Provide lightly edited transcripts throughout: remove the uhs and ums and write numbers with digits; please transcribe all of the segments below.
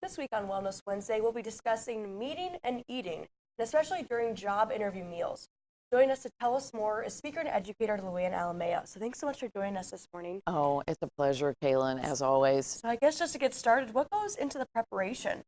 This week on Wellness Wednesday, we'll be discussing meeting and eating, and especially during job interview meals. Joining us to tell us more is speaker and educator Luann Alemao. So thanks so much for joining us this morning. Oh, it's a pleasure, Kaylin, as always. So I guess just to get started, what goes into the preparation?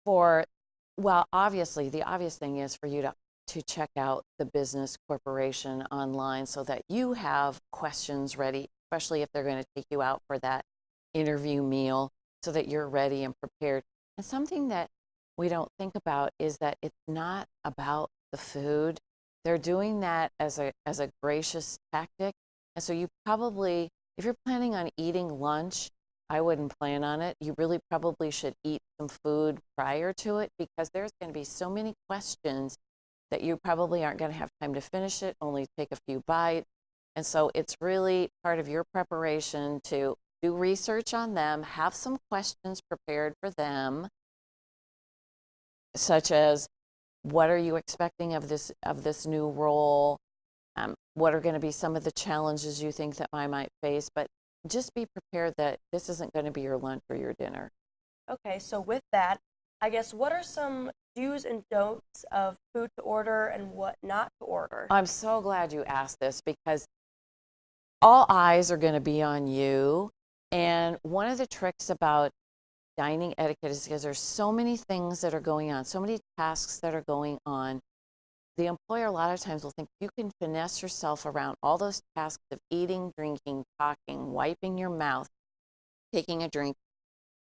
Well, obviously, the obvious thing is for you to check out the business corporation online so that you have questions ready, especially if they're going to take you out for that interview meal, so that you're ready and prepared. And something that we don't think about is that it's not about the food. They're doing that as a gracious tactic. And so you probably, if you're planning on eating lunch, I wouldn't plan on it. You really probably should eat some food prior to it, because there's going to be so many questions that you probably aren't going to have time to finish it, only take a few bites. And so it's really part of your preparation to do research on them, have some questions prepared for them, such as, what are you expecting of this new role? What are going to be some of the challenges you think that I might face? But just be prepared that this isn't going to be your lunch or your dinner. Okay, so with that, I guess what are some do's and don'ts of food to order and what not to order? I'm so glad you asked this, because all eyes are going to be on you. And one of the tricks about dining etiquette is because there's so many things that are going on, so many tasks that are going on. The employer a lot of times will think you can finesse yourself around all those tasks of eating, drinking, talking, wiping your mouth, taking a drink,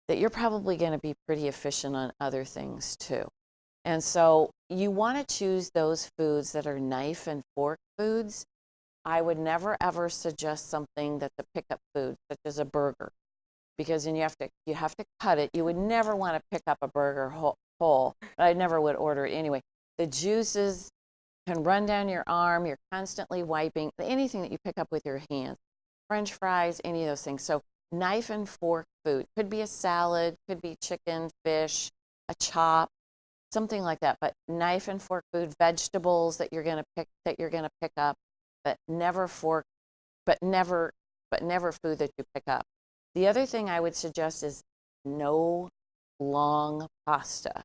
that you're probably going to be pretty efficient on other things too. And so you want to choose those foods that are knife and fork foods. I would never ever suggest something that's a pickup food, such as a burger, because then you have to cut it. You would never want to pick up a burger whole, but I never would order it anyway. The juices can run down your arm. You're constantly wiping anything that you pick up with your hands. French fries, any of those things. So knife and fork food could be a salad, could be chicken, fish, a chop, something like that. But knife and fork food, vegetables that you're going to pick up, but never food that you pick up. The other thing I would suggest is no long pasta.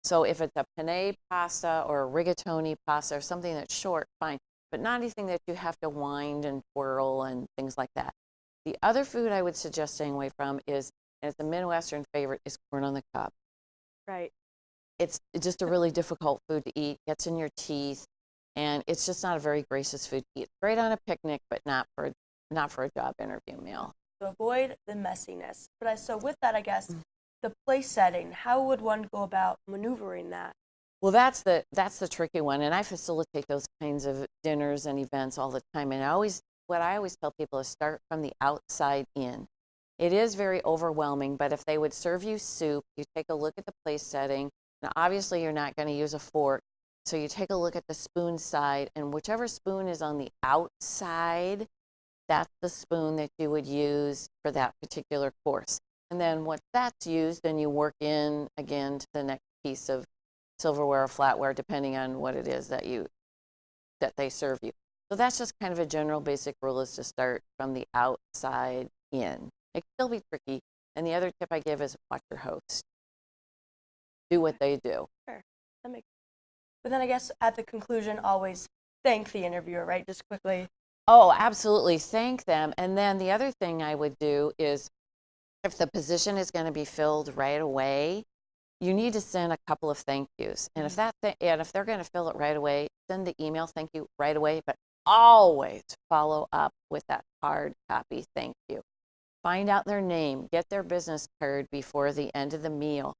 So if it's a penne pasta or a rigatoni pasta or something that's short, fine, but not anything that you have to wind and twirl and things like that. The other food I would suggest staying away from is, and it's a Midwestern favorite, is corn on the cob. Right. It's just a really difficult food to eat, gets in your teeth, and it's just not a very gracious food to eat. Great on a picnic, but not for a job interview meal. To avoid the messiness. So with that, I guess, the place setting, how would one go about maneuvering that? Well, that's the tricky one, and I facilitate those kinds of dinners and events all the time. And what I always tell people is start from the outside in. It is very overwhelming, but if they would serve you soup, you take a look at the place setting. Now, obviously, you're not going to use a fork, so you take a look at the spoon side, and whichever spoon is on the outside, that's the spoon that you would use for that particular course. And then once that's used, then you work in again to the next piece of silverware or flatware, depending on what it is that they serve you. So that's just kind of a general basic rule, is to start from the outside in. It can still be tricky. And the other tip I give is watch your host. Do what they do. Sure. That makes sense. But then I guess at the conclusion, always thank the interviewer, right? Just quickly. Oh, absolutely. Thank them. And then the other thing I would do is, if the position is going to be filled right away, you need to send a couple of thank yous. And if they're going to fill it right away, send the email thank you right away, but always follow up with that hard copy thank you. Find out their name, get their business card before the end of the meal,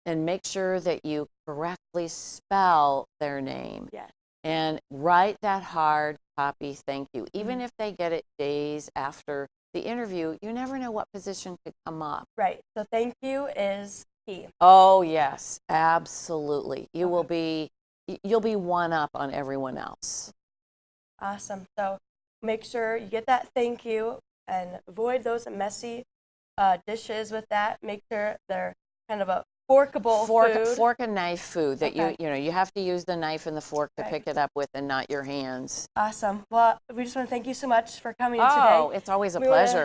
and make sure that you correctly spell their name. Yes. And write that hard copy thank you. Even if they get it days after the interview, you never know what position could come up. Right. So thank you is key. Oh, yes, absolutely. You'll be one up on everyone else. Awesome. So make sure you get that thank you and avoid those messy dishes with that. Make sure they're kind of a forkable food. Fork and knife food that you have to use the knife and the fork to pick it up with, and not your hands. Awesome. Well, we just want to thank you so much for coming in today. Oh, it's always a pleasure.